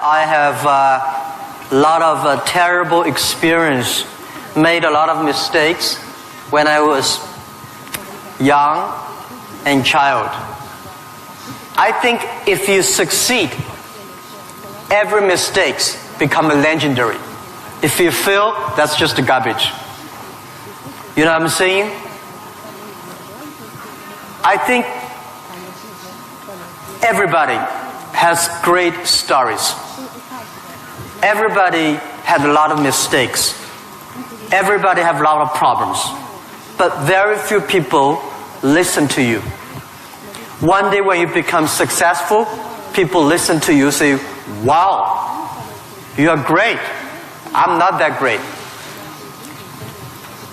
I have a lot of terrible experience, made a lot of mistakes when I was young and child. I think if you succeed, every mistake become legendary. If you fail, that's just garbage. You know what I'm saying? I think everybody has great stories. Everybody had a lot of mistakes. Everybody have a lot of problems. But very few people listen to you. One day when you become successful, people listen to you and say, wow, you are great. I'm not that great.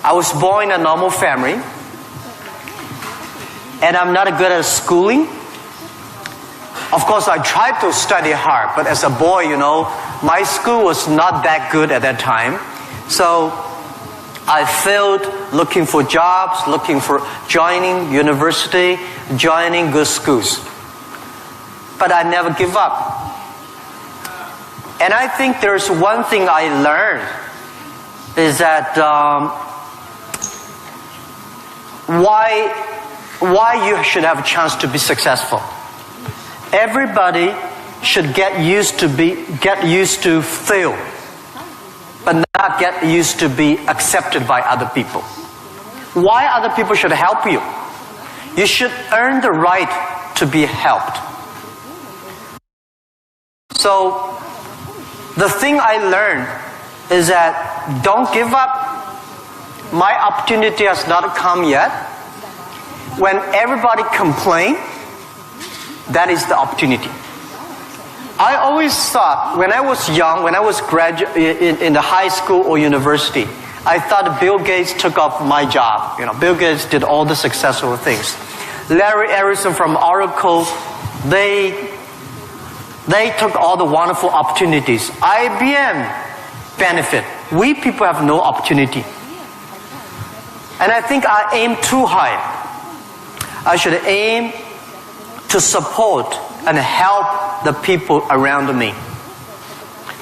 I was born in a normal family, and I'm not good at schooling. Of course, I tried to study hard, but as a boy, my school was not that good at that time. So I failed looking for jobs, looking for joining university, joining good schools. But I never give up. And I think there's one thing I learned, is that why you should have a chance to be successful. Everybody should get used to fail, but not get used to be accepted by other people. Why other people should help you? You should earn the right to be helped. So the thing I learned is that don't give up. My opportunity has not come yet. When everybody complains, that is the opportunity. I always thought, when I was young, when I was in the high school or university, I thought Bill Gates took off my job. Bill Gates did all the successful things. Larry Ellison from Oracle, they took all the wonderful opportunities. IBM benefit. We people have no opportunity. And I think I aim too high. I should aim to support and help the people around me.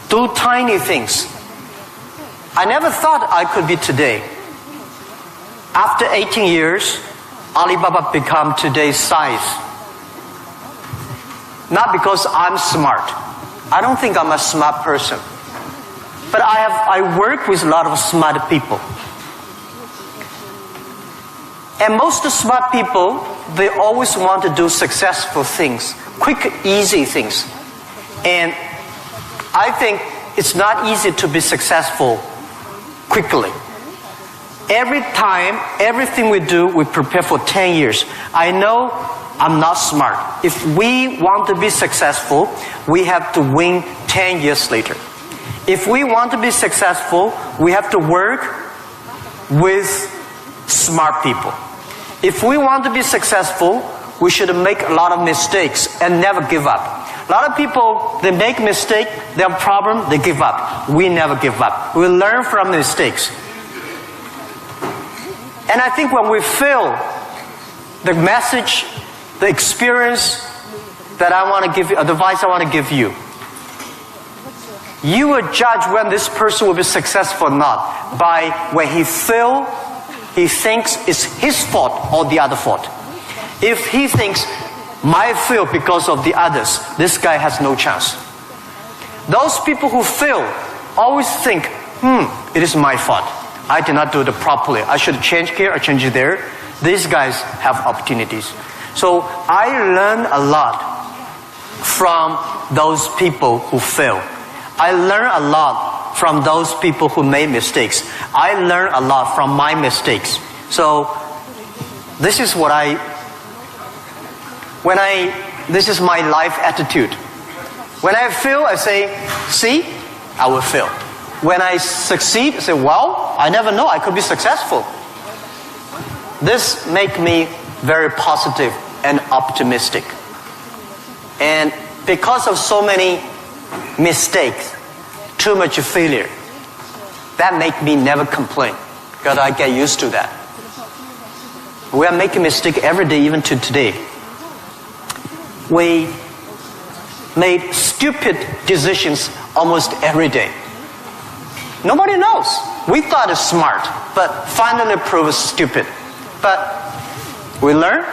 Do tiny things. I never thought I could be today. After 18 years, Alibaba become today's size. Not because I'm smart. I don't think I'm a smart person. But I work with a lot of smart people. And most smart people, they always want to do successful things, quick, easy things. And I think it's not easy to be successful quickly. Every time, everything we do, we prepare for 10 years. I know I'm not smart. If we want to be successful, we have to win 10 years later. If we want to be successful, we have to work with smart people. If we want to be successful, we should make a lot of mistakes and never give up. A lot of people, they make mistakes, they have a problem, they give up. We never give up. We learn from mistakes. And I think when we fail, the message, the experience that I want to give you, advice I want to give you, you will judge when this person will be successful or not by when he fails, he thinks it's his fault or the other fault. If he thinks, my fail because of the others, this guy has no chance. Those people who fail always think, it is my fault. I did not do it properly. I should change here or change there. These guys have opportunities. So I learned a lot from those people who fail. I learned a lot from those people who made mistakes. I learned a lot from my mistakes. So this is this is my life attitude. When I fail, I say, see, I will fail. When I succeed, I say, well, I never know, I could be successful. This makes me very positive and optimistic. And because of so many mistakes, too much failure, that makes me never complain, because I get used to that. We are making mistakes every day, even to today. We made stupid decisions almost every day. Nobody knows. We thought it's smart, but finally proved stupid. But we learn,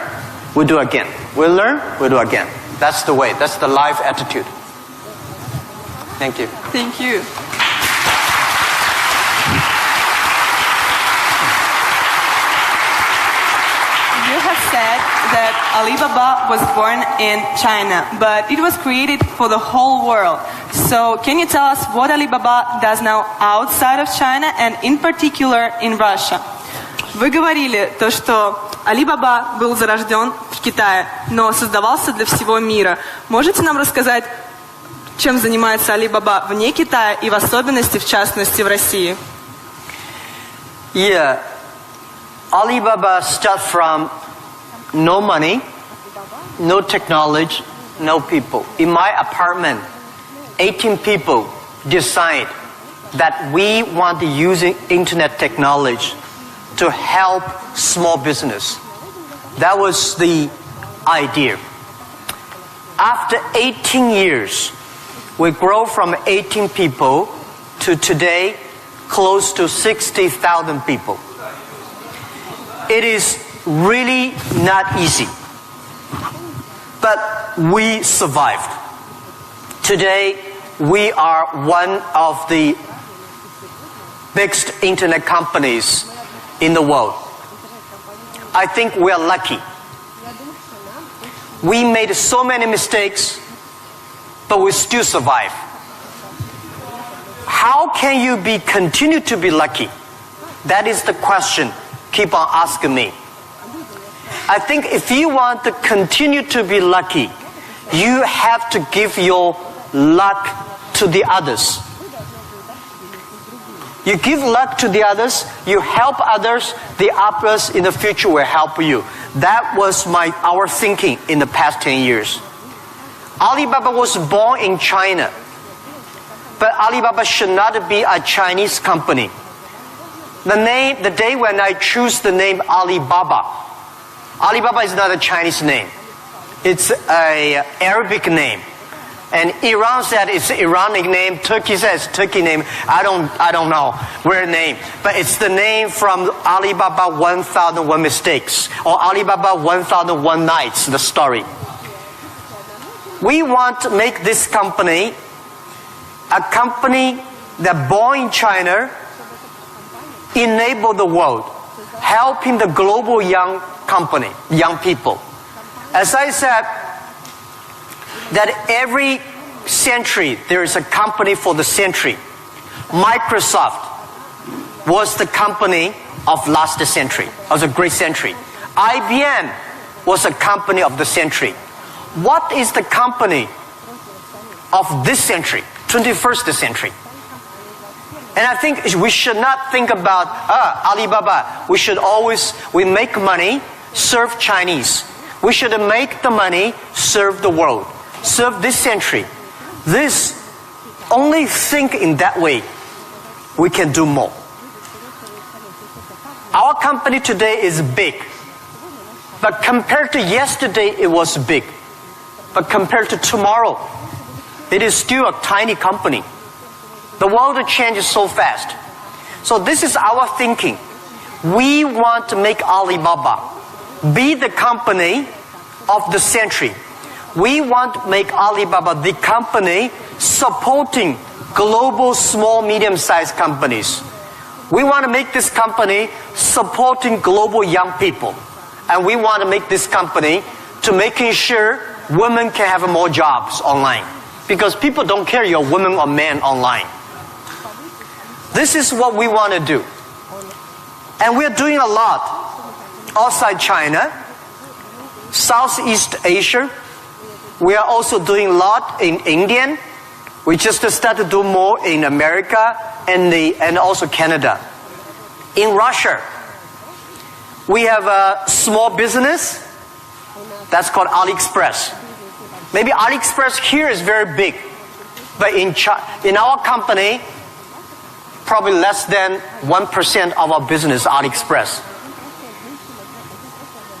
we do again. We learn, we do again. That's the way. That's the life attitude. Thank you. Thank you. You have said that Alibaba was born in China, but it was created for the whole world. So can you tell us what Alibaba does now outside of China and in particular in Russia? Вы говорили то, что Alibaba был зарожден в Китае, но создавался для всего мира. Можете нам рассказать, чем занимается Alibaba вне Китая и в особенности, в частности, в России? Yeah. Alibaba started from no money, no technology, no people. In my apartment, 18 people decide that we want to use internet technology to help small business. That was the idea. After 18 years, we grow from 18 people to today close to 60,000 people. It is really not easy, but we survived. Today, we are one of the biggest internet companies in the world. I think we are lucky. We made so many mistakes, but we still survive. How can you continue to be lucky? That is the question. Keep on asking me. I think if you want to continue to be lucky, you have to give your luck to the others. You give luck to the others, you help others, the others in the future will help you. That was our thinking in the past 10 years. Alibaba was born in China, but Alibaba should not be a Chinese company. The day when I choose the name Alibaba, Alibaba is not a Chinese name. It's an Arabic name. And Iran said it's an Iranic name. Turkey says Turkey name. I don't know where name. But it's the name from Alibaba 1001 Mistakes or Alibaba 1001 Nights, the story. We want to make this company a company that born in China, enable the world, helping the global young people. As I said, that every century there is a company for the century. Microsoft was the company of last century, of the great century. IBM was a company of the century. What is the company of this century, 21st century? And I think we should not think about Alibaba. We make money, serve Chinese. We should make the money, serve the world, serve this century. Only think in that way, we can do more. Our company today is big, but compared to yesterday, it was big. But compared to tomorrow, it is still a tiny company. The world changes so fast. So this is our thinking. We want to make Alibaba be the company of the century. We want to make Alibaba the company supporting global small, medium-sized companies. We want to make this company supporting global young people. And we want to make this company to making sure women can have more jobs online. Because people don't care you're a woman or man online. This is what we want to do. And we're doing a lot outside China, Southeast Asia. We are also doing a lot in India. We just started to do more in America and also Canada. In Russia, we have a small business that's called AliExpress. Maybe AliExpress here is very big, but in our company, probably less than 1% of our business is AliExpress.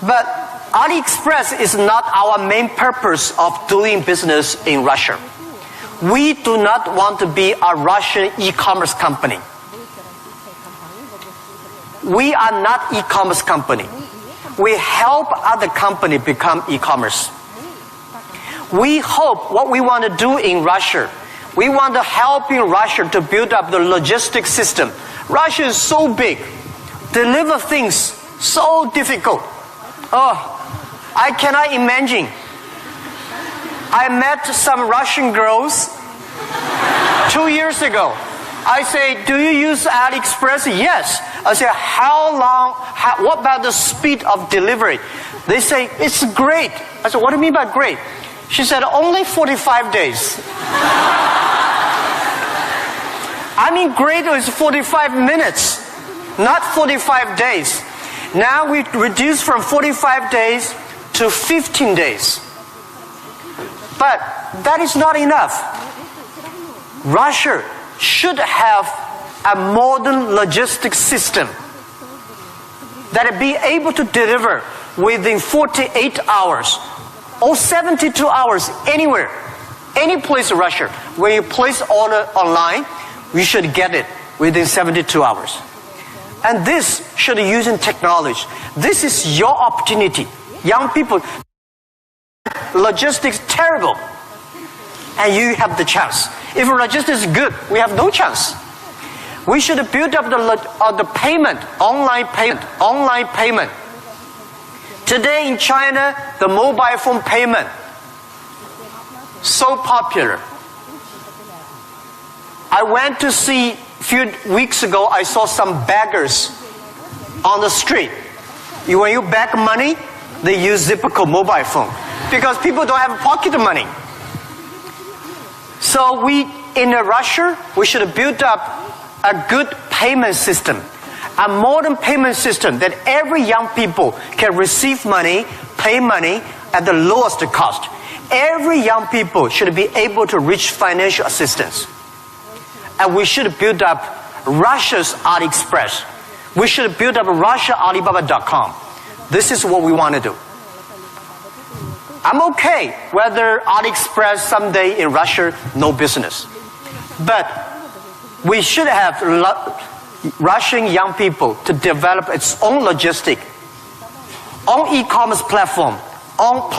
But AliExpress is not our main purpose of doing business in Russia. We do not want to be a Russian e-commerce company. We are not e-commerce company. We help other company become e-commerce. We hope what we want to do in Russia, we want to help in Russia to build up the logistics system. Russia is so big. Deliver things so difficult. Oh, I cannot imagine. I met some Russian girls 2 years ago. I say, do you use AliExpress? Yes. I say, what about the speed of delivery? They say, it's great. I said, what do you mean by great? She said, only 45 days. I mean, great is 45 minutes, not 45 days. Now we reduce from 45 days to 15 days. But that is not enough. Russia should have a modern logistics system that will be able to deliver within 48 hours or 72 hours anywhere, any place in Russia. When you place order online, you should get it within 72 hours. And this should be using technology. This is your opportunity. Young people, logistics terrible. And you have the chance. If logistics is good, we have no chance. We should build up the payment, online payment. Today in China, the mobile phone payment, so popular. I went to see, a few weeks ago, I saw some beggars on the street. When you beg money, they use Zipco mobile phone because people don't have pocket money. So in Russia, we should build up a good payment system, a modern payment system that every young people can receive money, pay money at the lowest cost. Every young people should be able to reach financial assistance. And we should build up Russia's AliExpress. We should build up Russia Alibaba.com. This is what we want to do. I'm okay whether AliExpress someday in Russia, no business. But we should have Russian young people to develop its own logistic, own e-commerce platform, own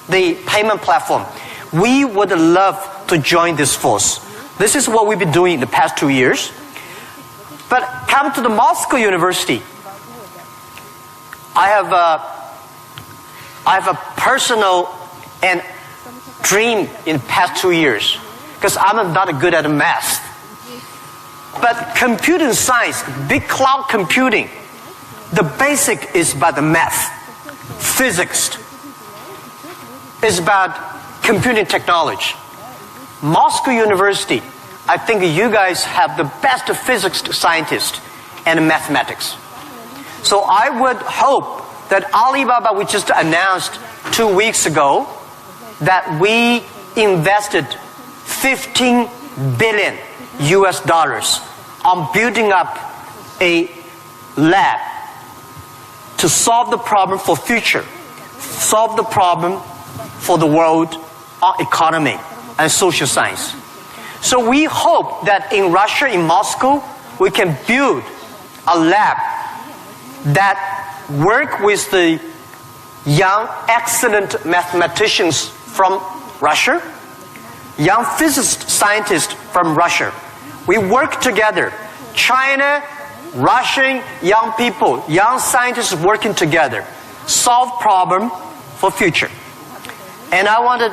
the payment platform. We would love to join this force. This is what we've been doing in the past 2 years. But come to the Moscow University. I have a personal and dream in the past 2 years because I'm not good at math. But computing science, big cloud computing, the basic is about the math. Physics is about computing technology. Moscow University, I think you guys have the best physics scientists and mathematics. So I would hope that Alibaba, we just announced 2 weeks ago, that we invested $15 billion on building up a lab to solve the problem for future, solve the problem for the world economy and social science. So we hope that in Russia, in Moscow, we can build a lab that work with the young, excellent mathematicians from Russia, young physicist scientists from Russia. We work together. China, Russian young people, young scientists working together, solve problem for future. And I want to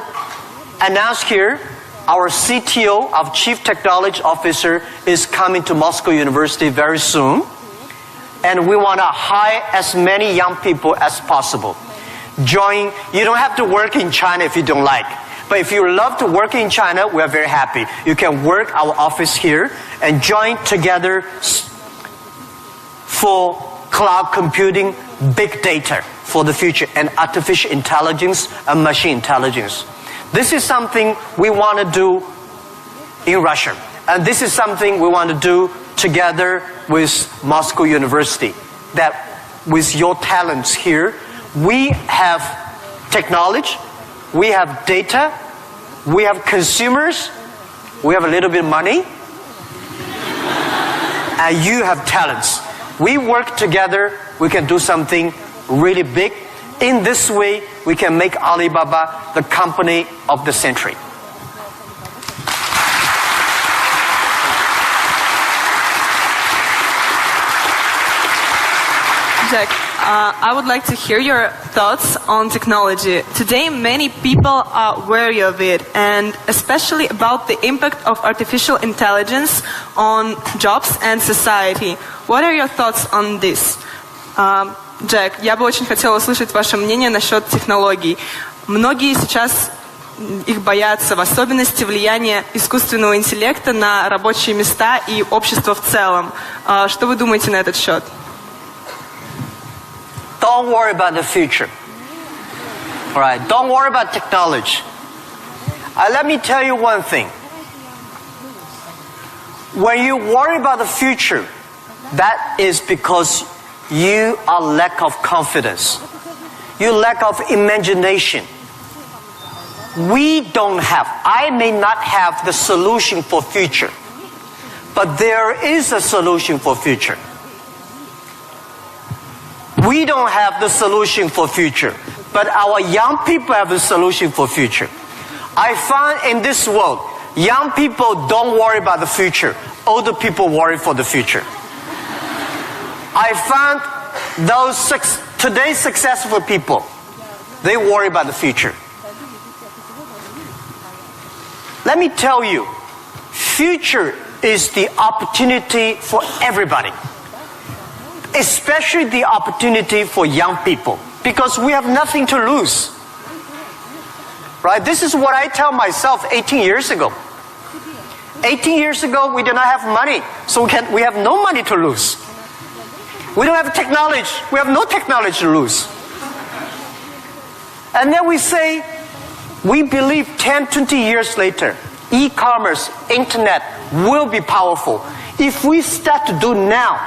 announce here, our CTO, our Chief Technology Officer, is coming to Moscow University very soon. And we want to hire as many young people as possible. Join. You don't have to work in China if you don't like. But if you love to work in China, we are very happy. You can work our office here and join together for cloud computing, big data for the future, and artificial intelligence and machine intelligence. This is something we want to do in Russia. And this is something we want to do together with Moscow University. That with your talents here. We have technology, we have data, we have consumers, we have a little bit of money, and you have talents. We work together, we can do something really big. In this way, we can make Alibaba the company of the century. Jack, I would like to hear your thoughts on technology. Today, many people are wary of it, and especially about the impact of artificial intelligence on jobs and society. What are your thoughts on this? Джек, я бы очень хотела услышать ваше мнение насчет технологий. Многие сейчас их боятся, в особенности влияния искусственного интеллекта на рабочие места и общество в целом. Что вы думаете на этот счет? Don't worry about the future. All right, don't worry about technology. Let me tell you one thing. When you worry about the future, that is because you are lack of confidence. You lack of imagination. We don't have, I may not have the solution for future, but there is a solution for future. We don't have the solution for future, but our young people have the solution for future. I find in this world, young people don't worry about the future. Older people worry for the future. I found those today's successful people, they worry about the future. Let me tell you, future is the opportunity for everybody. Especially the opportunity for young people, because we have nothing to lose. Right? This is what I tell myself 18 years ago. 18 years ago, we did not have money, so we have no money to lose. We don't have technology. We have no technology to lose. And then we say, we believe 10, 20 years later, e-commerce, internet will be powerful. If we start to do now,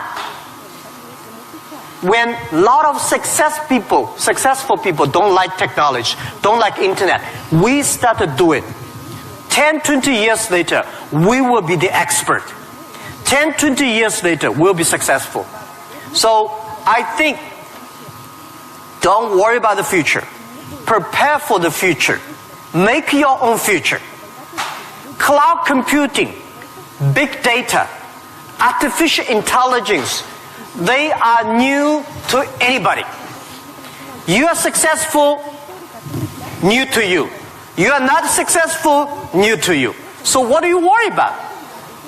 when a lot of successful people don't like technology, don't like internet, we start to do it. 10, 20 years later, we will be the expert. 10, 20 years later, we'll be successful. So I think, don't worry about the future. Prepare for the future. Make your own future. Cloud computing, big data, artificial intelligence, they are new to anybody. You are successful, new to you. You are not successful, new to you. So what do you worry about?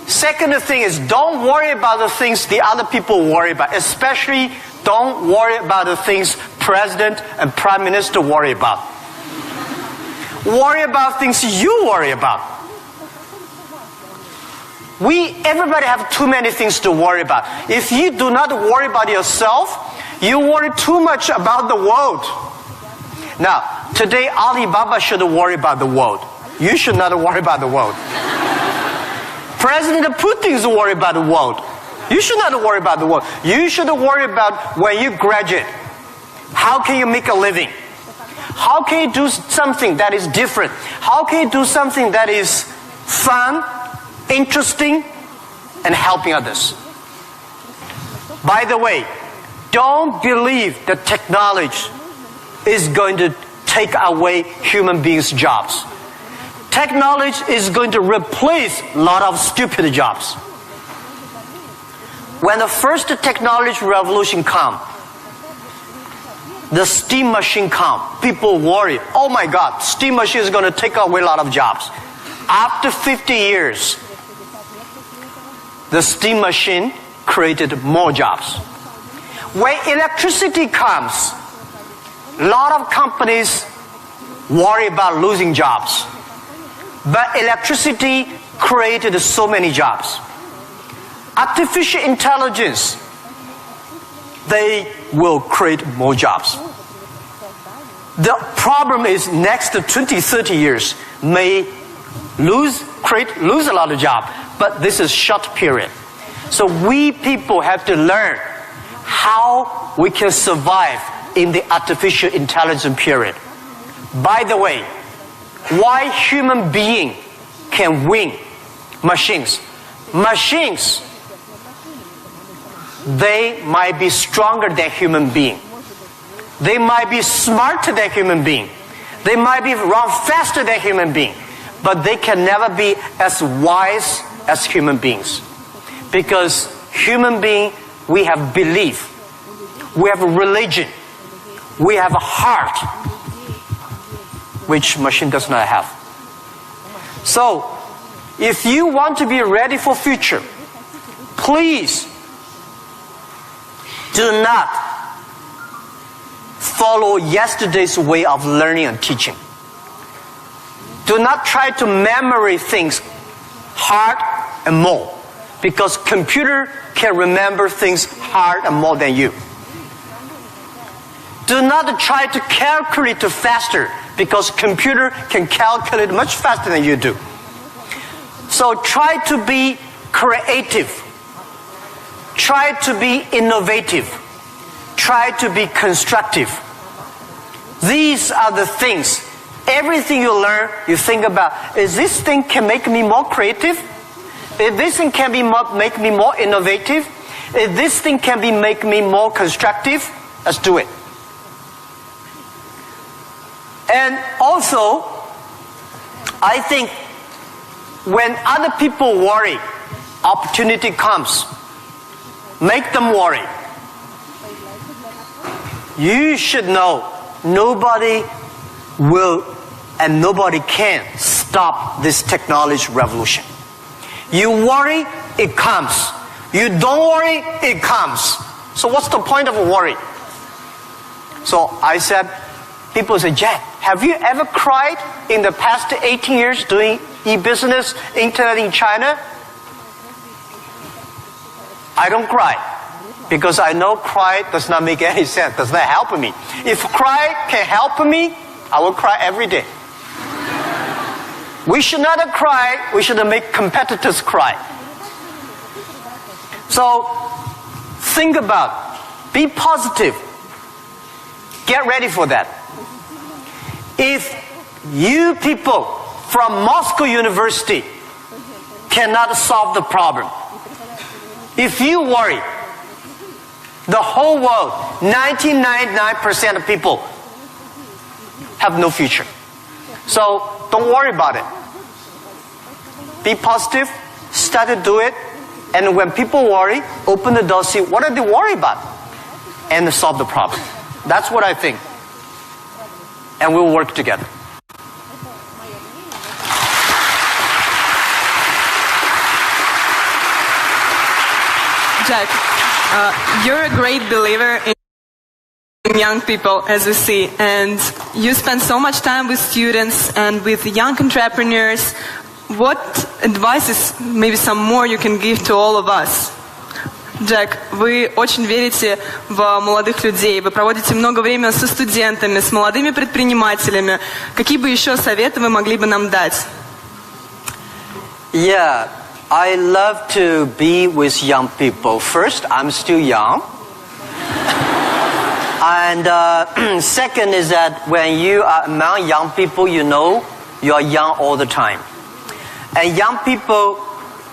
Second thing is, don't worry about the things the other people worry about. Especially, don't worry about the things President and Prime Minister worry about. Worry about things you worry about. Everybody have too many things to worry about. If you do not worry about yourself, you worry too much about the world. Now, today Alibaba should worry about the world. You should not worry about the world. President Putin is worried about the world. You should not worry about the world. You should worry about when you graduate. How can you make a living? How can you do something that is different? How can you do something that is fun, interesting, and helping others? By the way, don't believe that technology is going to take away human beings' jobs. Technology is going to replace a lot of stupid jobs. When the first technology revolution comes, the steam machine comes, people worry, oh my God, steam machine is going to take away a lot of jobs. After 50 years, the steam machine created more jobs. When electricity comes, a lot of companies worry about losing jobs. But electricity created so many jobs. Artificial intelligence, they will create more jobs. The problem is next 20, 30 years may lose a lot of jobs, but this is short period. So we people have to learn how we can survive in the artificial intelligence period. By the way, why human being can win machines? Machines, they might be stronger than human being. They might be smarter than human being. They might be run faster than human being. But they can never be as wise as human beings. Because human being, we have belief. We have a religion. We have a heart, which machine does not have. So, if you want to be ready for future, please do not follow yesterday's way of learning and teaching. Do not try to memory things hard and more, because computer can remember things hard and more than you. Do not try to calculate faster, because computer can calculate much faster than you do. So try to be creative. Try to be innovative. Try to be constructive. These are the things. Everything you learn, you think about, is this thing can make me more creative? If this thing can make me more innovative? If this thing can make me more constructive? Let's do it. And also, I think when other people worry, opportunity comes. Make them worry. You should know nobody will and nobody can stop this technology revolution. You worry, it comes. You don't worry, it comes. So what's the point of worry? So I said, people say, Jack, have you ever cried in the past 18 years doing e-business, internet in China? I don't cry, because I know cry does not make any sense, does not help me. If cry can help me, I will cry every day. We should not cry, we should make competitors cry. So, think about, be positive, get ready for that. If you people from Moscow University cannot solve the problem, if you worry, the whole world, 99% of people have no future. So don't worry about it. Be positive, start to do it, and when people worry, open the door, see what are they worried about, and solve the problem. That's what I think. And we'll work together. Jack, you're a great believer in young people, as we see, and you spend so much time with students and with young entrepreneurs. What advices, maybe some more, you can give to all of us? Джек, вы очень верите в молодых людей, вы проводите много времени со студентами, с молодыми предпринимателями. Какие бы еще советы вы могли бы нам дать? Yeah, I love to be with young people. First, I'm still young. And second is that when you are among young people, you know you are young all the time. And young people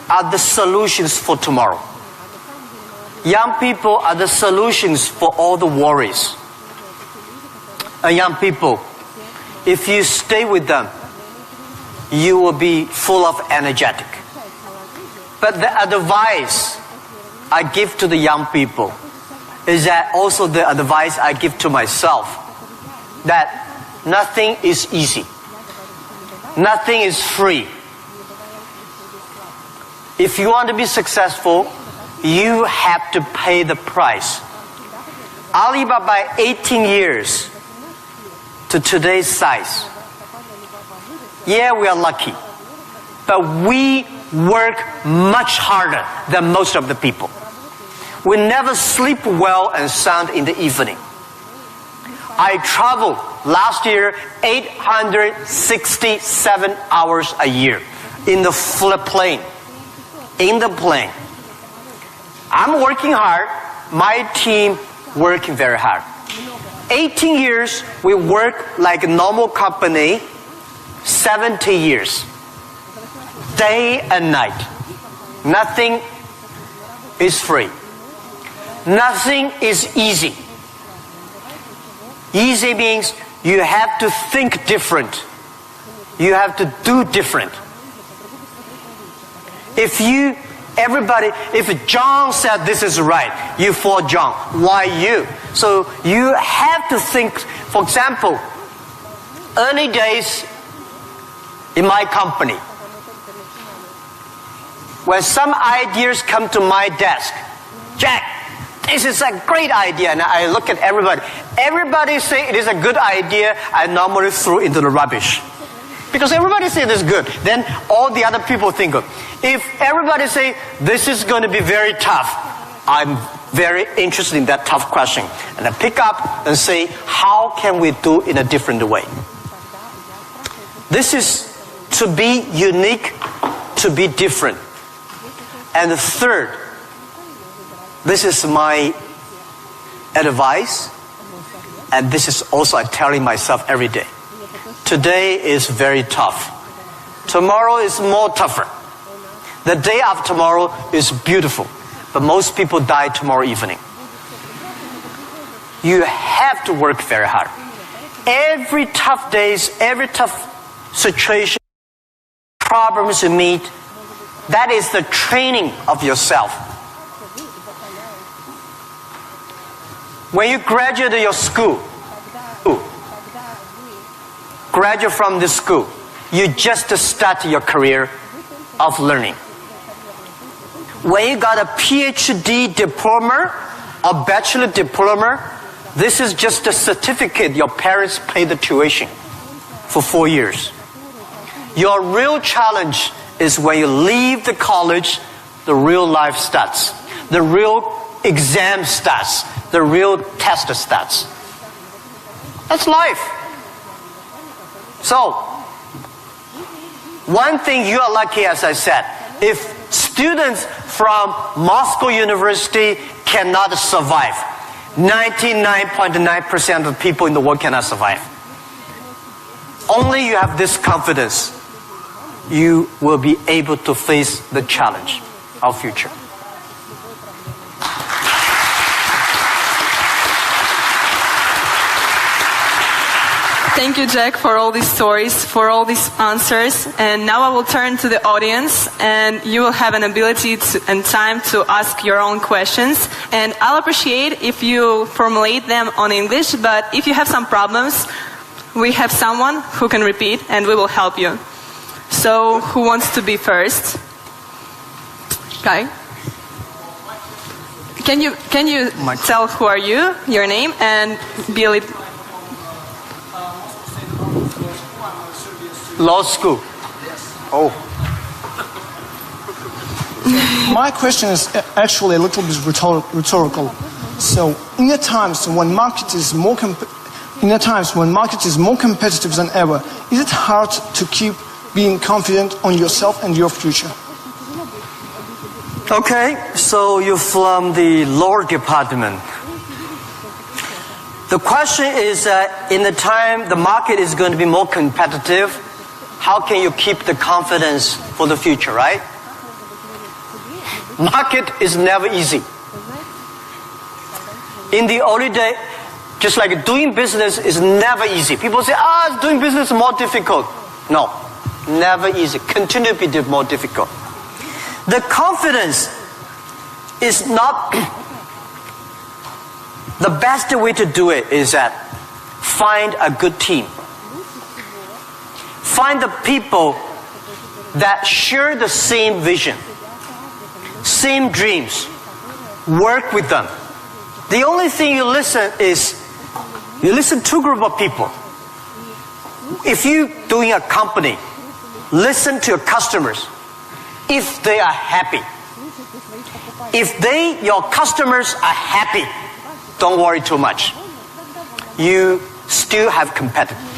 are the solutions for tomorrow. Young people are the solutions for all the worries. And young people, if you stay with them, you will be full of energetic. But the advice I give to the young people is that also the advice I give to myself, that nothing is easy. Nothing is free. If you want to be successful, you have to pay the price. Alibaba, 18 years to today's size. Yeah, we are lucky. But we work much harder than most of the people. We never sleep well and sound in the evening. I traveled last year 867 hours a year in the plane. In the plane. I'm working hard, my team working very hard. 18 years, we work like a normal company. 70 years. Day and night. Nothing is free. Nothing is easy. Easy means you have to think different. You have to do different. If John said this is right, you follow John. Why you? So you have to think, for example, early days in my company, when some ideas come to my desk, Jack, this is a great idea, and I look at everybody. Everybody say it is a good idea, I normally throw into the rubbish. Because everybody say this is good, then all the other people think of. If everybody say this is going to be very tough, I'm very interested in that tough question. And I pick up and say, how can we do in a different way? This is to be unique, to be different. And the third, this is my advice, and this is also I'm telling myself every day. Today is very tough. Tomorrow is more tougher. The day after tomorrow is beautiful. But most people die tomorrow evening. You have to work very hard. Every tough days, every tough situation, problems you meet, that is the training of yourself. When you graduate your school, graduate from this school, you just start your career of learning. When you got a PhD diploma or bachelor diploma, this is just a certificate your parents paid the tuition for 4 years. Your real challenge is when you leave the college, the real life starts. The real exam starts. The real test starts. That's life. So, one thing you are lucky, as I said, if students from Moscow University cannot survive, 99.9% of people in the world cannot survive. Only you have this confidence, you will be able to face the challenge of future. Thank you, Jack, for all these stories, for all these answers. And now I will turn to the audience, and you will have an ability and time to ask your own questions. And I'll appreciate if you formulate them on English, but if you have some problems, we have someone who can repeat, and we will help you. So, who wants to be first? Okay. Can you tell who are you, your name, and be a little... Law school. Oh. My question is actually a little bit rhetorical. So, in the times when market is more competitive than ever, is it hard to keep being confident on yourself and your future? Okay, so you're from the law department. The question is, in the time the market is going to be more competitive, how can you keep the confidence for the future, right? Market is never easy. In the early day, just like doing business is never easy. People say, doing business is more difficult. No, never easy. Continue to be more difficult. The confidence is not... The best way to do it is that find a good team. Find the people that share the same vision, same dreams. Work with them. The only thing you listen to a group of people. If you're doing a company, listen to your customers. If they are happy. If your customers are happy, don't worry too much. You still have competitors.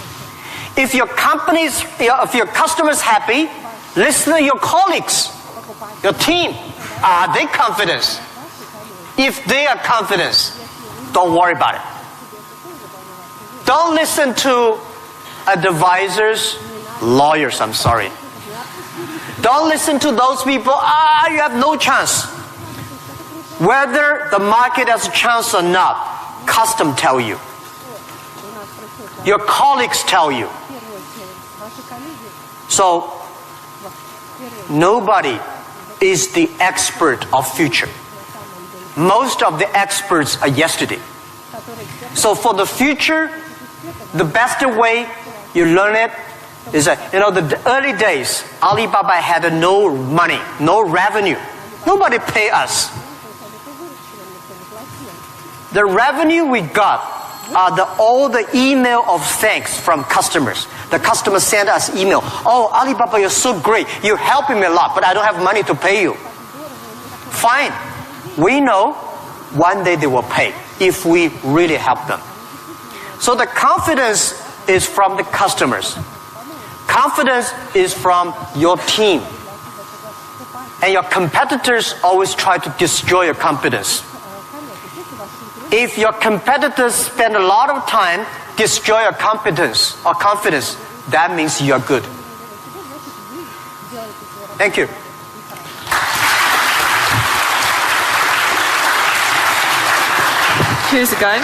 If your customers happy, listen to your colleagues, your team. Are they confident? If they are confident, don't worry about it. Don't listen to advisors, lawyers, I'm sorry. Don't listen to those people, you have no chance. Whether the market has a chance or not, custom tell you. Your colleagues tell you. So, nobody is the expert of future. Most of the experts are yesterday. So for the future, the best way you learn it is that, the early days, Alibaba had no money, no revenue. Nobody pay us. The revenue we got are all the email of thanks from customers. The customers send us email. Oh, Alibaba, you're so great. You're helping me a lot, but I don't have money to pay you. Fine. We know one day they will pay if we really help them. So the confidence is from the customers. Confidence is from your team. And your competitors always try to destroy your confidence. If your competitors spend a lot of time destroy your competence or confidence, that means you are good. Thank you. Here's a guy.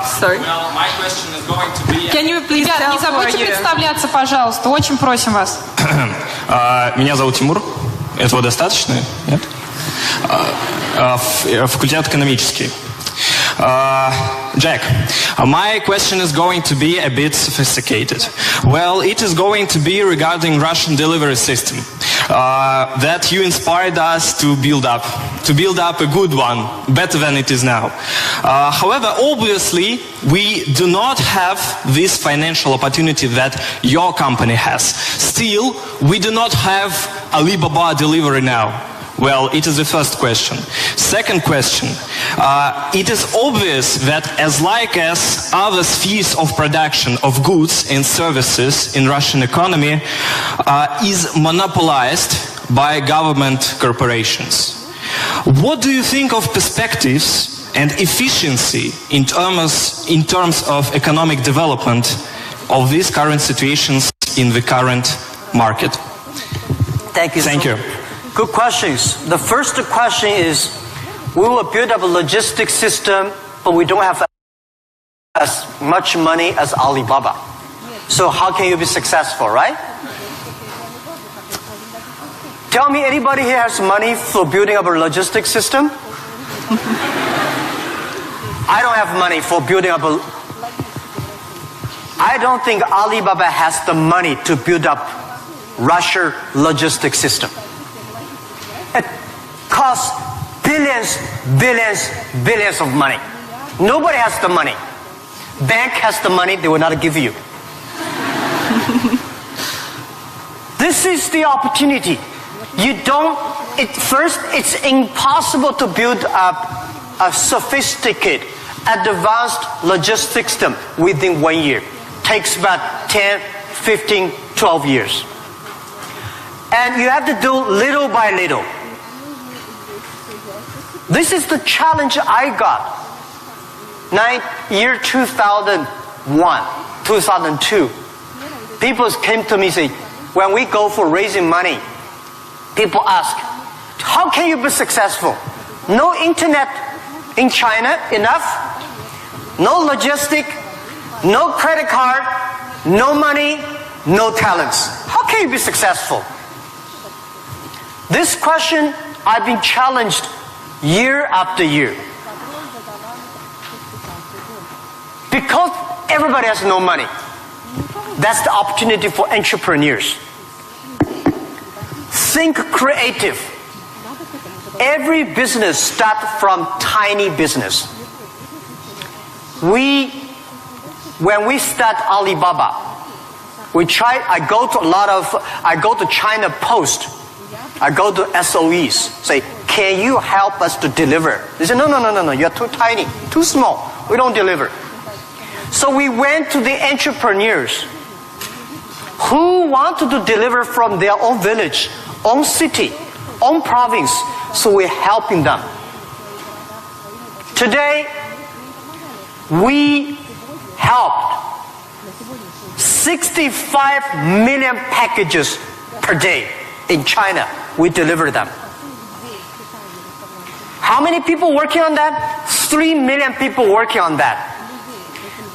Sorry. Well, my question is going to be... Can you please Ребят, tell не who are забудьте you? представляться, пожалуйста. Очень просим вас. Меня зовут Тимур. Этого достаточно? Нет? Факультет экономический. Jack, my question is going to be a bit sophisticated. Well, it is going to be regarding Russian delivery system that you inspired us to build up a good one, better than it is now. However, obviously, we do not have this financial opportunity that your company has. Still, we do not have Alibaba delivery now. Well, it is the first question. Second question, it is obvious that as other spheres of production of goods and services in Russian economy is monopolized by government corporations. What do you think of perspectives and efficiency in terms of economic development of these current situations in the current market? Thank you. Thank you. Good questions. The first question is, we will build up a logistics system, but we don't have as much money as Alibaba. So how can you be successful, right? Tell me, anybody here has money for building up a logistics system? I don't have money for building up I don't think Alibaba has the money to build up Russia logistics system. It costs billions of money. Nobody has the money. Bank has the money, they will not give you. This is the opportunity. First, it's impossible to build up a sophisticated, advanced logistics system within 1 year. Takes about 10, 15, 12 years. And you have to do little by little. This is the challenge I got. Year 2001, 2002. People came to me and say, when we go for raising money, people ask, how can you be successful? No internet in China enough? No logistic? No credit card? No money? No talents? How can you be successful? This question I've been challenged year after year. Because everybody has no money. That's the opportunity for entrepreneurs. Think creative. Every business starts from tiny business. When we start Alibaba, I go to China Post. I go to SOEs, say, can you help us to deliver? They say, no, you're too tiny, too small. We don't deliver. So we went to the entrepreneurs who wanted to deliver from their own village, own city, own province, so we're helping them. Today, we helped 65 million packages per day in China. We deliver them. How many people working on that? 3 million people working on that.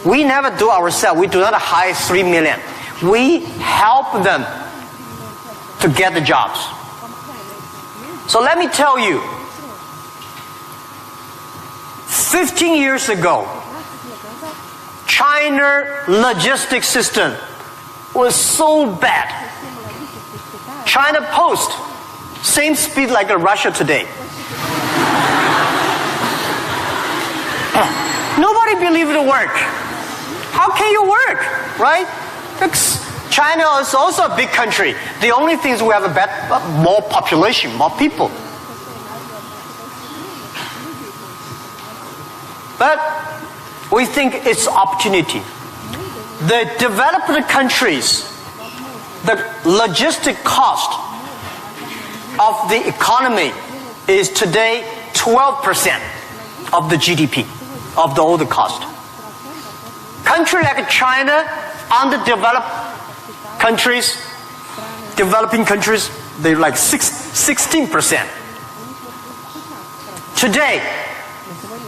We never do ourselves. We do not hire 3 million. We help them to get the jobs. So let me tell you, 15 years ago, China logistics system was so bad. China Post, same speed like Russia today. Nobody believed it work. How can you work, right? Because China is also a big country. The only thing is we have more population, more people. But we think it's opportunity. The developed countries, the logistic cost of the economy is today 12% of the GDP, of the older cost. Country like China, underdeveloped countries, developing countries, they're like 16%. Today,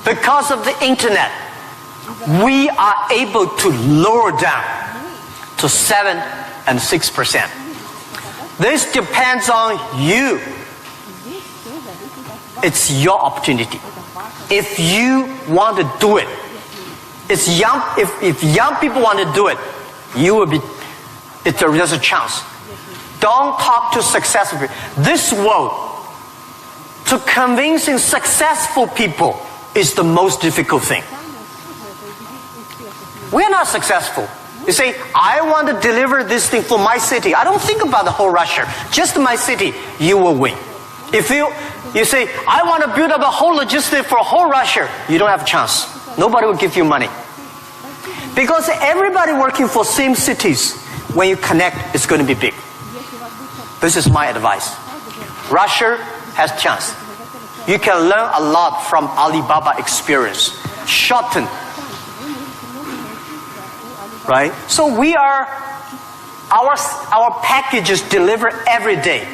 because of the internet, we are able to lower down to 7 and 6%. This depends on you. It's your opportunity. If you want to do it, if young people want to do it, you will be. There's a chance. Don't talk to successful people. This world, to convincing successful people is the most difficult thing. We're not successful. You say, I want to deliver this thing for my city. I don't think about the whole Russia. Just my city, you will win. If you say, I want to build up a whole logistic for whole Russia, you don't have a chance. Nobody will give you money. Because everybody working for same cities, when you connect, it's going to be big. This is my advice. Russia has chance. You can learn a lot from Alibaba experience. Shorten. Right? So we are, our packages deliver every day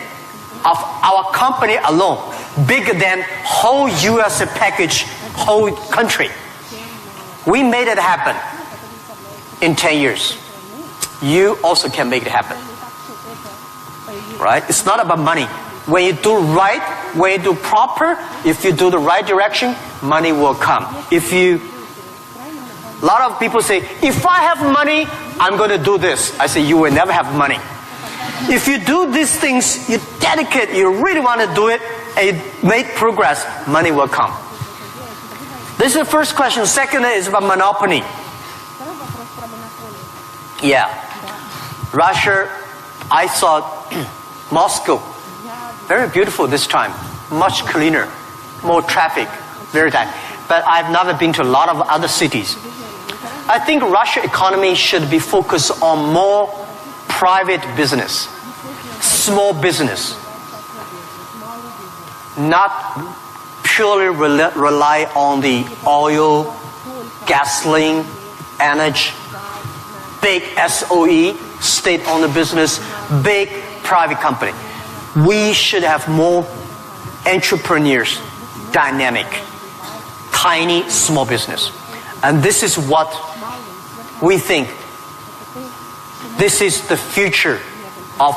of our company alone, bigger than whole US package, whole country. We made it happen in 10 years. You also can make it happen. Right? It's not about money. When you do right, when you do proper, if you do the right direction, money will come. A lot of people say, if I have money, I'm going to do this. I say, you will never have money. If you do these things, you dedicate, you really want to do it, and you make progress, money will come. This is the first question. Second is about monopoly. Yeah. Russia, I saw Moscow. Very beautiful this time. Much cleaner. More traffic. Very tight. But I've never been to a lot of other cities. I think Russia economy should be focused on more private business. Small business. Not purely rely on the oil, gasoline, energy, big SOE, state-owned business, big private company. We should have more entrepreneurs, dynamic, tiny, small business. And this is what we think. This is the future of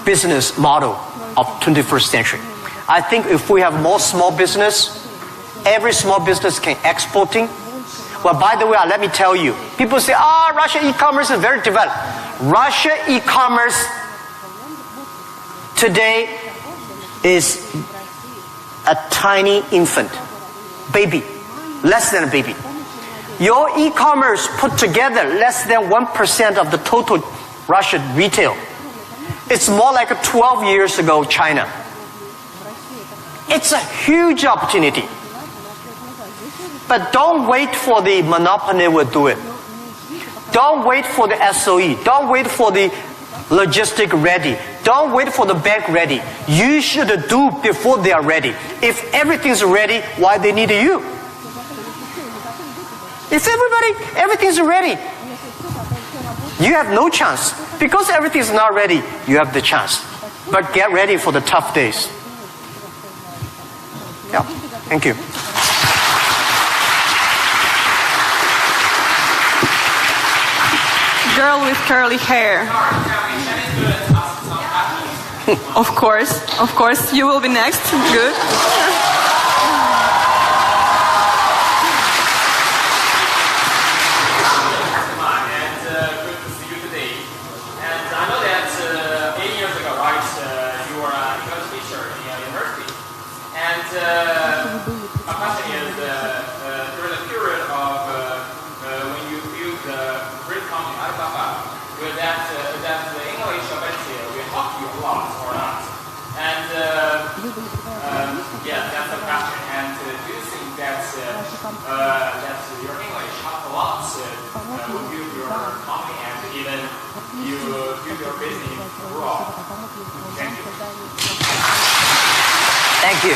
business model of 21st century. I think if we have more small business, every small business can exporting. Well, by the way, let me tell you, people say, Russia e-commerce is very developed. Russia e-commerce today is a tiny infant, baby, less than a baby. Your e-commerce put together less than 1% of the total Russian retail. It's more like 12 years ago China. It's a huge opportunity. But don't wait for the monopoly will do it. Don't wait for the SOE. Don't wait for the logistic ready. Don't wait for the bank ready. You should do before they are ready. If everything's ready, why they need you? If everything's ready, you have no chance. Because everything's not ready, you have the chance. But get ready for the tough days. Yeah, thank you. Girl with curly hair. Of course, you will be next. Good. My question is, during the period of when you built the great company Alibaba, with that the English ability will help you a lot or not? And yeah, that's the question. And do you think that that your English helped a lot to build your company and even you build your business abroad? Thank you. Thank you.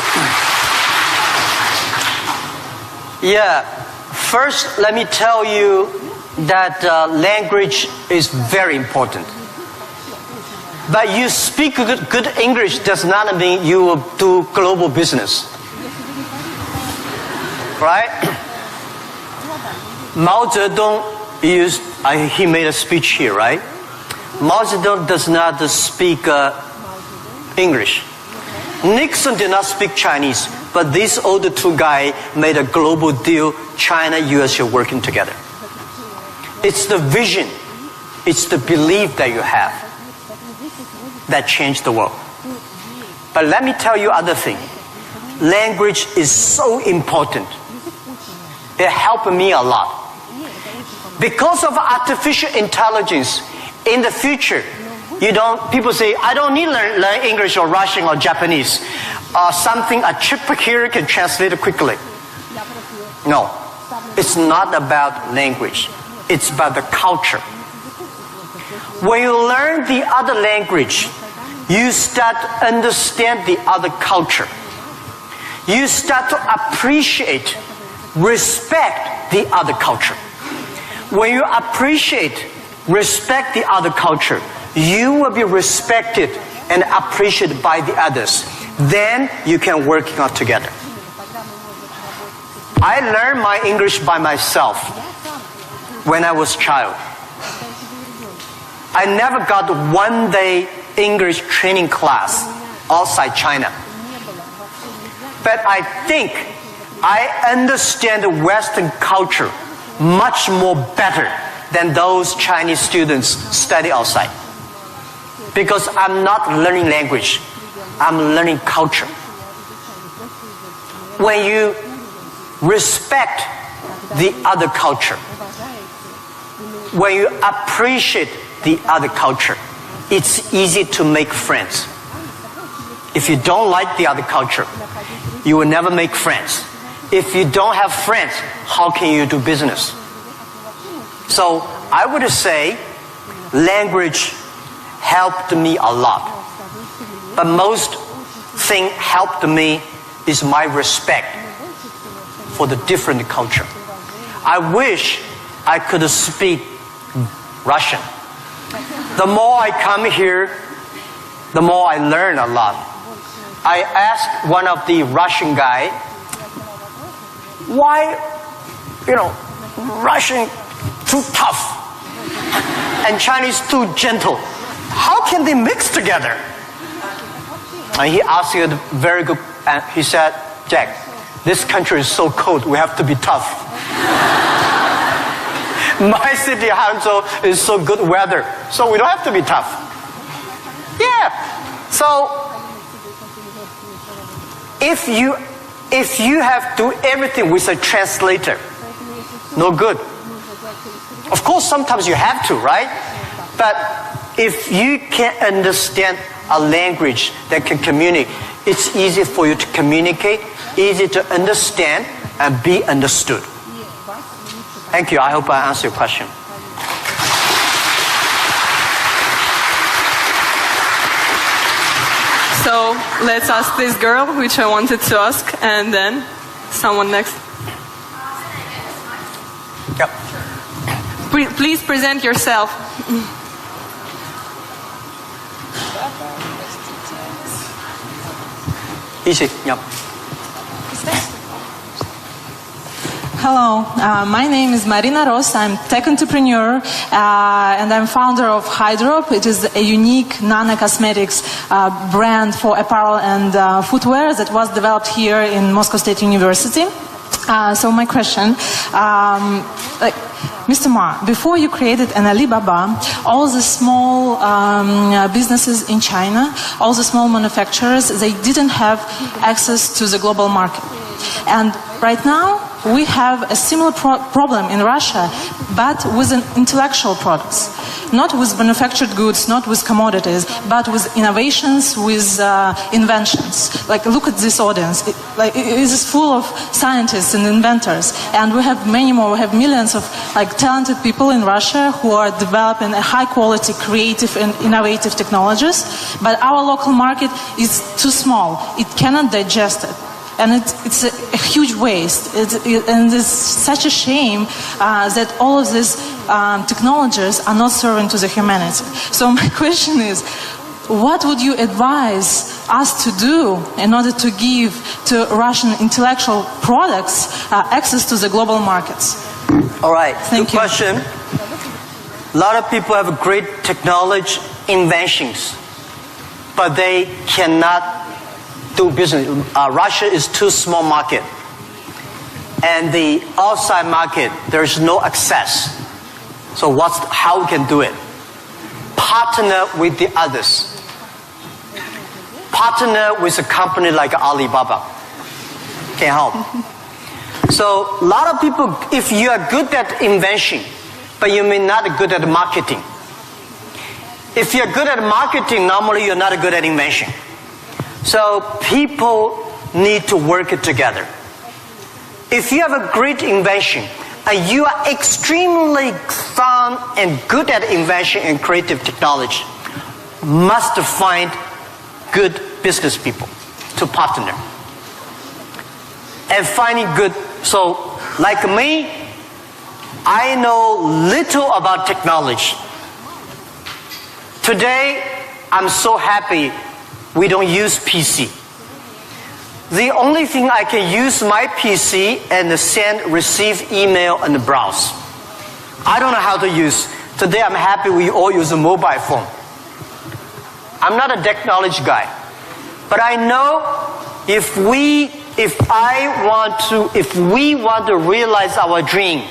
Yeah, first let me tell you that language is very important. But you speak good English does not mean you will do global business. Right? Mao Zedong he made a speech here, right? Mao Zedong does not speak English. Nixon did not speak Chinese, but these older two guys made a global deal. China, US are working together. It's the vision, it's the belief that you have that changed the world. But let me tell you other thing. Language is so important. It helped me a lot. Because of artificial intelligence, in the future, people say, I don't need to learn English or Russian or Japanese. A chip here can translate it quickly. No, it's not about language. It's about the culture. When you learn the other language, you start to understand the other culture. You start to appreciate, respect the other culture. When you appreciate, respect the other culture, you will be respected and appreciated by the others. Then you can work out together. I learned my English by myself when I was a child. I never got one day English training class outside China. But I think I understand the Western culture much more better than those Chinese students study outside. Because I'm not learning language, I'm learning culture. When you respect the other culture, when you appreciate the other culture, it's easy to make friends. If you don't like the other culture, you will never make friends. If you don't have friends, how can you do business? So I would say language helped me a lot. But most thing helped me is my respect for the different culture. I wish I could speak Russian. The more I come here, the more I learn a lot. I asked one of the Russian guy, why, Russian too tough and Chinese too gentle? How can they mix together? And he asked me a very good, and he said, Jack, this country is so cold, we have to be tough. My city, Hangzhou, is so good weather, so we don't have to be tough. Yeah. So, if you have to do everything with a translator, no good. Of course, sometimes you have to, right? But if you can understand a language that can communicate, it's easy for you to communicate, easy to understand, and be understood. Thank you. I hope I answered your question. So let's ask this girl, which I wanted to ask, and then someone next. Yep. Please present yourself. Easy. Yep. Hello, my name is Marina Ross. I'm tech entrepreneur and I'm founder of Hydrop. It is a unique nano-cosmetics brand for apparel and footwear that was developed here in Moscow State University. So my question, Mr. Ma, before you created an Alibaba, all the small businesses in China, all the small manufacturers, they didn't have access to the global market. And right now, we have a similar problem in Russia, but with intellectual products. Not with manufactured goods, not with commodities, but with innovations, with inventions. Like, look at this audience. It is full of scientists and inventors. And we have many more. We have millions of talented people in Russia who are developing a high-quality, creative and innovative technologies. But our local market is too small. It cannot digest it. And it's a huge waste. And it's such a shame that all of these technologies are not serving to the humanity. So my question is, what would you advise us to do in order to give to Russian intellectual products access to the global markets? All right. Thank Good you. question. A lot of people have great technology inventions, but they cannot do business. Russia is too small market, and the outside market there's no access. So how we can do it? Partner with the others. Partner with a company like Alibaba. Can help. So a lot of people, if you are good at invention, but you may not be good at marketing. If you're good at marketing, normally you're not good at invention. So people need to work together. If you have a great invention and you are extremely fun and good at invention and creative technology, must find good business people to partner. And finding good, so like me, I know little about technology. Today, I'm so happy we don't use PC. The only thing I can use my PC and send, receive email and browse. I don't know how to use. Today I'm happy we all use a mobile phone. I'm not a technology guy. But I know if we want to realize our dream,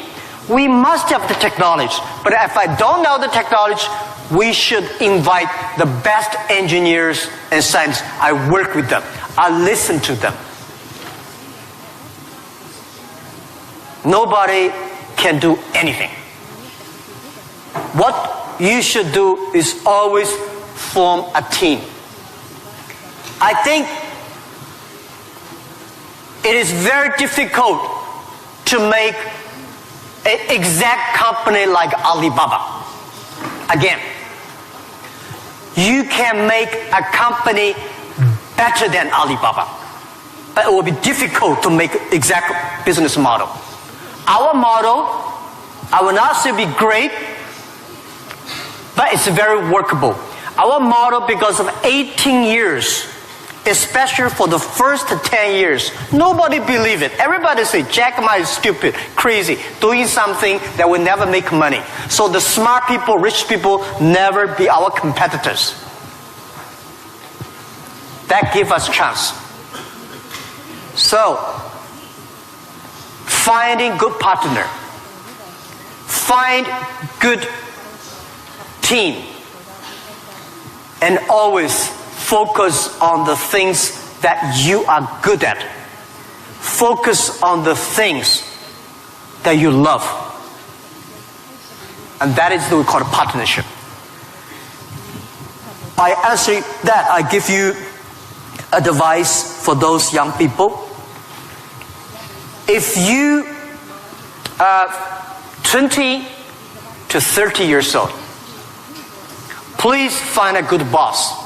we must have the technology. But if I don't know the technology, we should invite the best engineers and scientists. I work with them. I listen to them. Nobody can do anything. What you should do is always form a team. I think it is very difficult to make an exact company like Alibaba. Again, you can make a company better than Alibaba, but it will be difficult to make exact business model. Our model, I will not say be great, but it's very workable. Our model, because of 18 years, especially for the first 10 years, nobody believed it. Everybody say, Jack Ma is stupid, crazy, doing something that will never make money. So the smart people, rich people, never be our competitors. That give us chance. So, finding good partner, find good team, and always focus on the things that you are good at. Focus on the things that you love. And that is what we call a partnership. I answer that. I give you advice for those young people. If you are 20 to 30 years old, please find a good boss.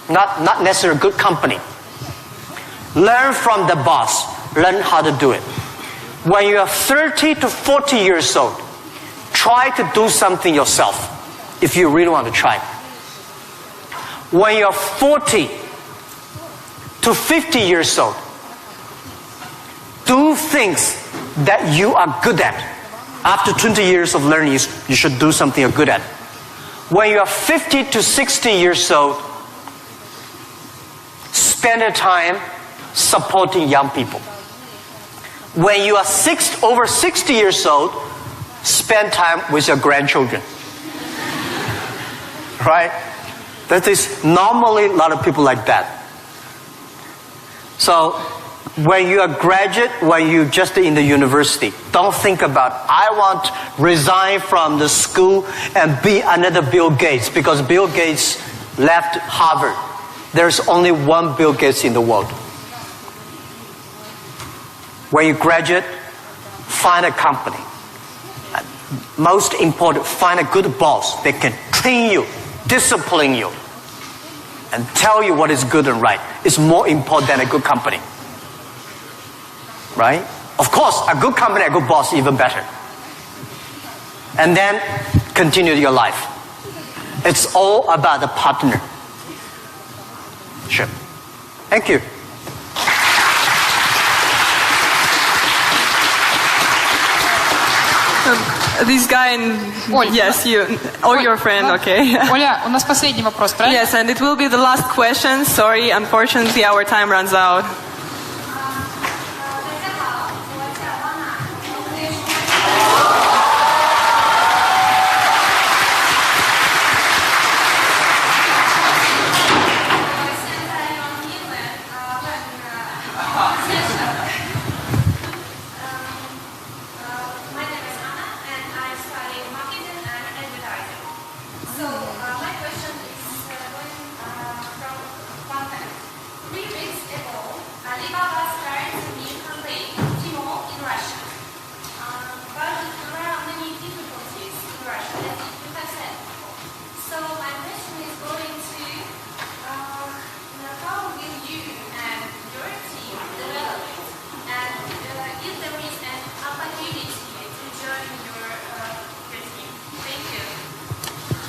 not necessarily a good company. Learn from the boss. Learn how to do it. When you are 30 to 40 years old, try to do something yourself if you really want to try. When you're 40 to 50 years old, do things that you are good at. After 20 years of learning, you should do something you're good at. When you are 50 to 60 years old, spend your time supporting young people. When you are over 60 years old, spend time with your grandchildren. Right? That is normally a lot of people like that. So, when you are graduate, when you just in the university, don't think about, I want to resign from the school and be another Bill Gates, because Bill Gates left Harvard. There's only one Bill Gates in the world. When you graduate, find a company. Most important, find a good boss that can train you, discipline you, and tell you what is good and right. It's more important than a good company. Right? Of course, a good company, a good boss, even better. And then continue your life. It's all about the partner. Sure. Thank you. This guy and Оль, yes, you or your friend, okay. Оля, у нас последний вопрос, правильно? Yes, and it will be the last question. Sorry, unfortunately, our time runs out.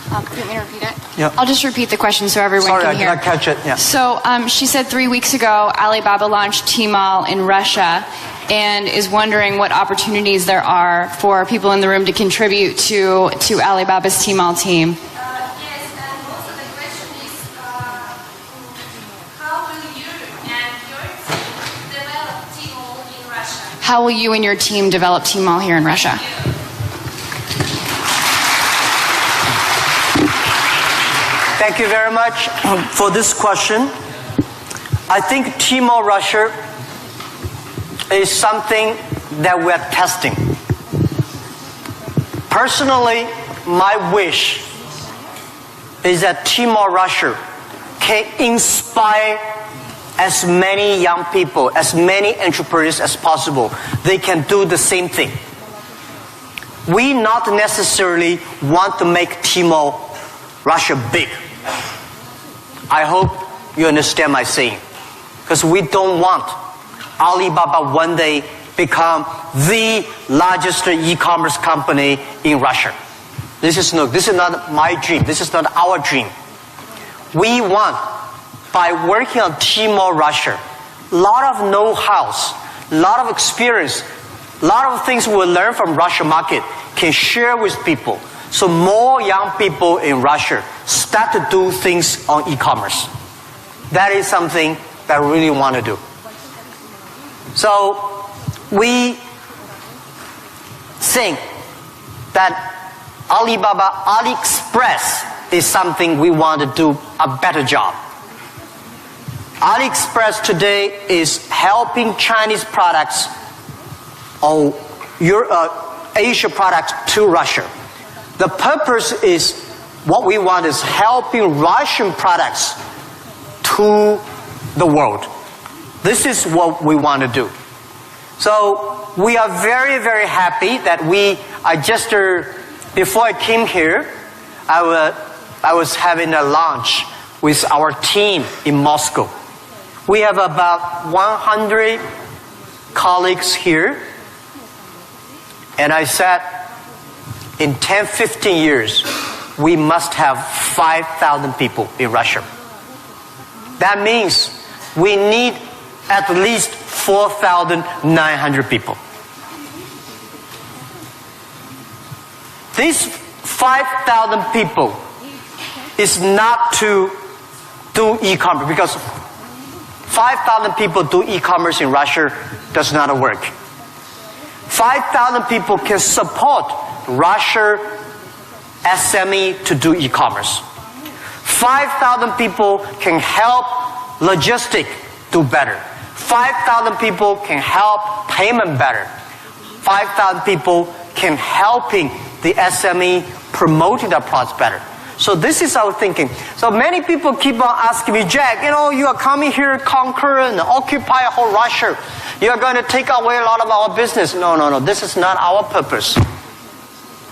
Do you want me to repeat it? Yeah. I'll just repeat the question so everyone Sorry, can I did hear. not catch it. Yeah. So she said 3 weeks ago Alibaba launched Tmall in Russia and is wondering what opportunities there are for people in the room to contribute to Alibaba's Tmall team. Yes, and also the question is, how will you and your team develop Tmall in Russia? How will you and your team develop Tmall here in Russia? Thank you very much for this question. I think Tmall Russia is something that we're testing. Personally, my wish is that Tmall Russia can inspire as many young people, as many entrepreneurs as possible. They can do the same thing. We not necessarily want to make Tmall Russia big. I hope you understand my saying. Because we don't want Alibaba one day become the largest e-commerce company in Russia. This is not my dream. This is not our dream. We want, by working on Tmall Russia, a lot of know-hows, a lot of experience, a lot of things we learn from Russia market can share with people. So more young people in Russia start to do things on e-commerce. That is something that I really want to do. So we think that Alibaba, AliExpress is something we want to do a better job. AliExpress today is helping Chinese products or Asia products to Russia. The purpose is, what we want is helping Russian products to the world. This is what we want to do. So we are very, very happy that before I came here, I was having a lunch with our team in Moscow. We have about 100 colleagues here. And I said, in 10, 15 years, we must have 5,000 people in Russia. That means we need at least 4,900 people. These 5,000 people is not to do e-commerce, because 5,000 people do e-commerce in Russia does not work. 5,000 people can support Russia SME to do e-commerce. 5,000 people can help logistics do better. 5,000 people can help payment better. 5,000 people can helping the SME promoting their products better. So this is our thinking. So many people keep on asking me, Jack, you are coming here to conquer and occupy whole Russia. You are going to take away a lot of our business. No. This is not our purpose.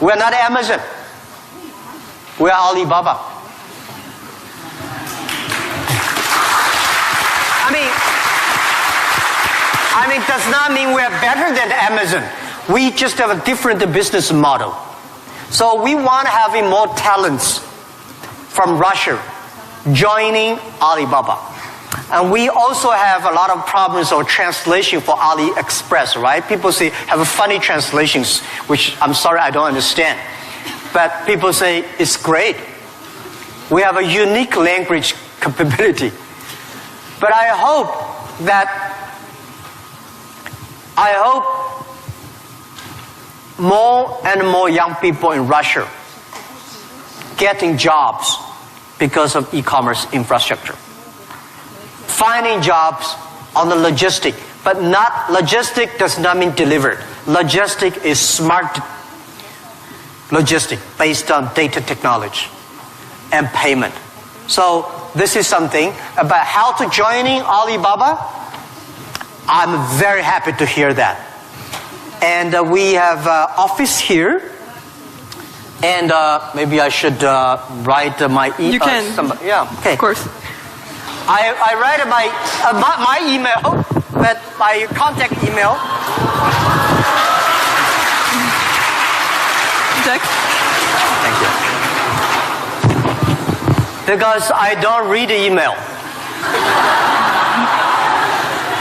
We are not Amazon. We are Alibaba. I mean, does not mean we are better than Amazon. We just have a different business model. So we want to have more talents from Russia joining Alibaba. And we also have a lot of problems of translation for AliExpress, right? People say, have funny translations, which I'm sorry, I don't understand. But people say, it's great. We have a unique language capability. But I hope more and more young people in Russia getting jobs because of e-commerce infrastructure. Finding jobs on the logistic, but not logistic does not mean delivered. Logistic is smart logistic based on data technology and payment. So this is something about how to joining Alibaba. I'm very happy to hear that. And we have office here. And maybe I should write my email. You can. Yeah, okay. Of course. I write my email, but my contact email. Jack? Thank you. Because I don't read the email.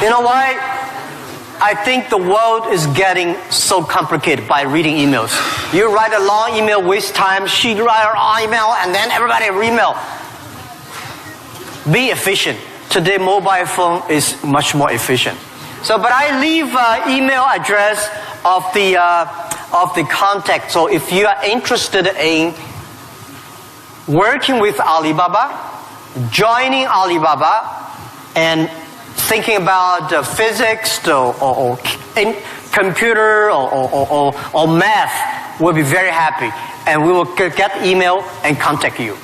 You know why? I think the world is getting so complicated by reading emails. You write a long email, waste time. She write her email, and then everybody email. Be efficient. Today, mobile phone is much more efficient. So, but I leave email address of the contact. So, if you are interested in working with Alibaba, joining Alibaba, and thinking about physics or computer or math, we'll be very happy. And we will get email and contact you.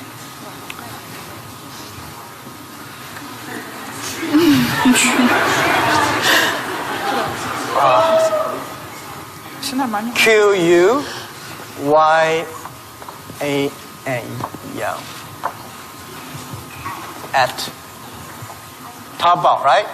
Все нормально. QUYAN, yeah. At Taobao, right?